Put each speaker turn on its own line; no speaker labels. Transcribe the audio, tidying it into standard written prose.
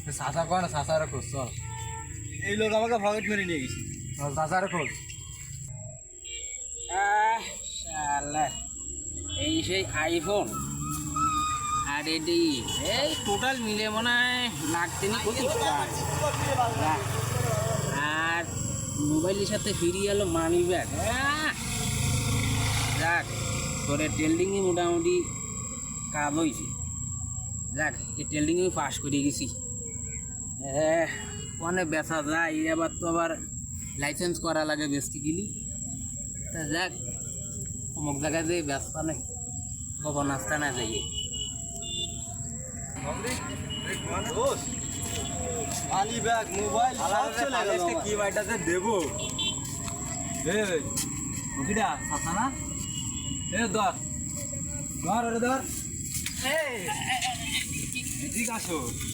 চাচা কয় না, চাচারে খোঁজ চল।
এই লোক আমাকে পকেট মেরে নিয়ে গেছে।
চল চাচারে খোঁজ।
শালা এই সেই আইফোন আর এডি এই টোটাল মিলে মনে হয় লাখ তিনিক হতে পারে। আর মোবাইলের সাথে ফিরিয়ে এলো মানি ব্যাগ। যাক তোরে টেল্ডিংয়ে মোটামুটি কাজ হয়েছে। যাক এই টেল্ডিংয়ে আমি পাস করে গেছি। অনেক বেচা যায়, এবার তো আবার লাইসেন্স করা লাগে বেচতে গেলি। তা যাক অমুক জায়গায় যে ব্যস্ত নেই গোপন নাস্তা না যাইয়ে
মানি ব্যাগ মোবাইল সব চলে গেল।
কি বাইটাতে দেবো? ওকিটা চাচা না? ধর ধর ওরে ধর। ঠিক আছো?